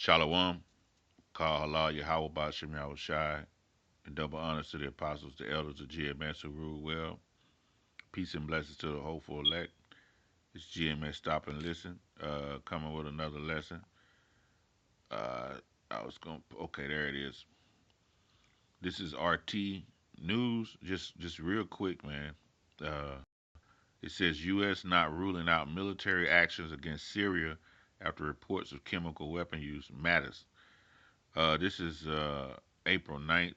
Shalom, call halal Yahweh Bashem Yahweh Shai, and double honors to the apostles, the elders of GMS who rule well. Peace and blessings to the hopeful elect. It's GMS Stop and Listen, coming with another lesson. Uh, okay, there it is. This is RT News, just real quick, man. Uh, it says U.S. not ruling out military actions against Syria after reports of chemical weapon use matters. This is April 9th,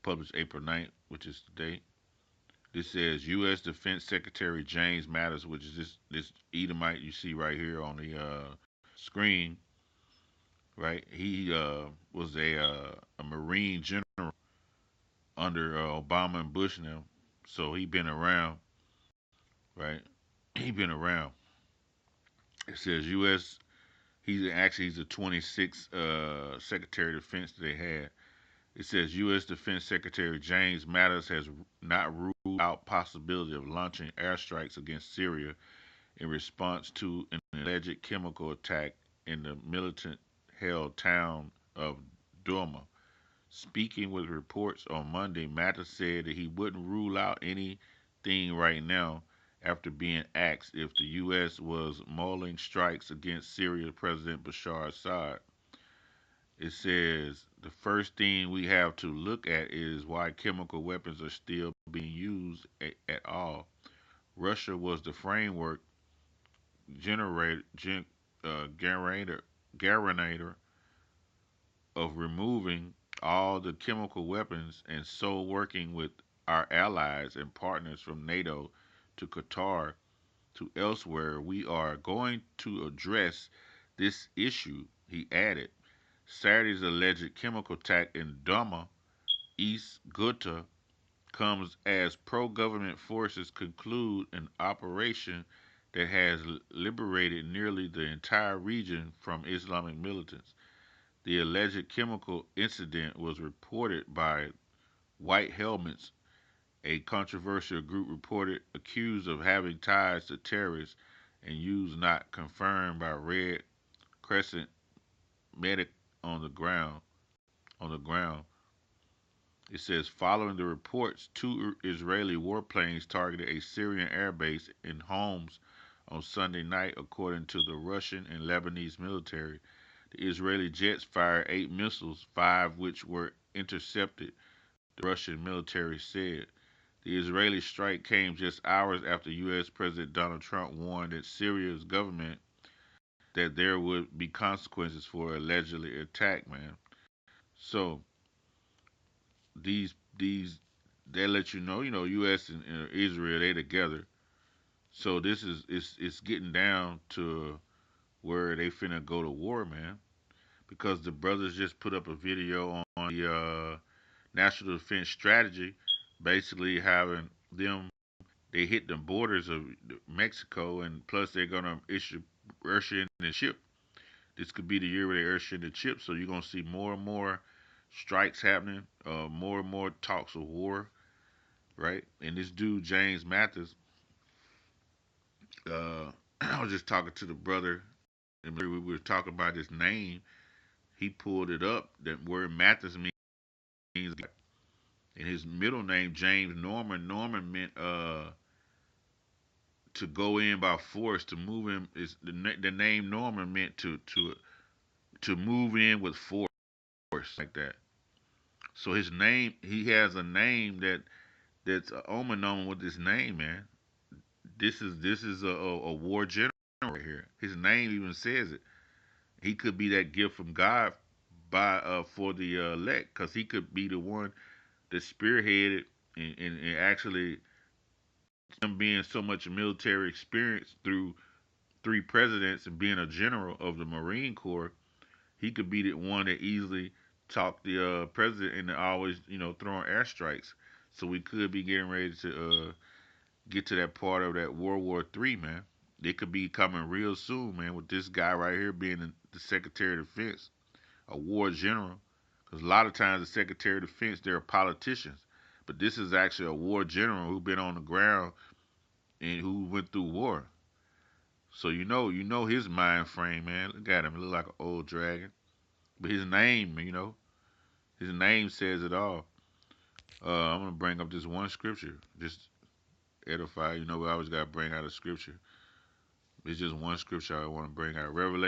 published April 9th, which is today. This says U.S. Defense Secretary James Mattis, which is this Edomite you see right here on the screen, right? He was a Marine general under Obama and Bush now, so he been around, right? He been around. It says U.S. He's the 26th Secretary of Defense that they had. It says U.S. Defense Secretary James Mattis has not ruled out possibility of launching airstrikes against Syria in response to an alleged chemical attack in the militant-held town of Douma. Speaking with reports on Monday, Mattis said that he wouldn't rule out anything right now after being asked if the U.S. was mulling strikes against Syria President Bashar Assad. It says the first thing we have to look at is why chemical weapons are still being used at all. Russia was the framework generator, gen, guarantor of removing all the chemical weapons, and so working with our allies and partners from NATO to Qatar to elsewhere, we are going to address this issue, he added. Saturday's alleged chemical attack in Duma, East Ghouta, comes as pro-government forces conclude an operation that has liberated nearly the entire region from Islamic militants. The alleged chemical incident was reported by White Helmets, a controversial group reported accused of having ties to terrorists, and used not confirmed by Red Crescent medic on the ground. On the ground, it says following the reports, two Israeli warplanes targeted a Syrian airbase in Homs on Sunday night, according to the Russian and Lebanese military. The Israeli jets fired 8 missiles, 5 which were intercepted, the Russian military said. The Israeli strike came just hours after U.S. President Donald Trump warned that Syria's government that there would be consequences for allegedly attack, man. So these they let U.S. and Israel, they together. So this is it's getting down to where they finna go to war, man. Because the brothers just put up a video on the National Defense Strategy, basically having them they hit the borders of Mexico, and plus they're gonna issue usher in the chip. This could be the year where they usher in the chip. So you're gonna see more and more strikes happening, more and more talks of war, right? And this dude James Mathis, I was just talking to the brother, and we were talking about his name. He pulled it up. That word Mathis means, and his middle name James Norman. Norman meant to go in by force, to move in. Is the name Norman meant to move in with force, like that. So his name, he has a name that's a omen with his name, man. This is a war general right here. His name even says it. He could be that gift from God by for the elect, because he could be the one that spearheaded and actually him being so much military experience through 3 presidents and being a general of the Marine Corps. He could be the one that easily talked the president into always throwing airstrikes. So we could be getting ready to get to that part of that World War III, man. It could be coming real soon, man, with this guy right here being the Secretary of Defense, a war general. Because a lot of times the Secretary of Defense, they're politicians. But this is actually a war general who been on the ground and who went through war. So you know his mind frame, man. Look at him. He look like an old dragon. But his name, his name says it all. I'm gonna bring up this one scripture, just edify. We always gotta bring out a scripture. It's just one scripture I want to bring out. Revelation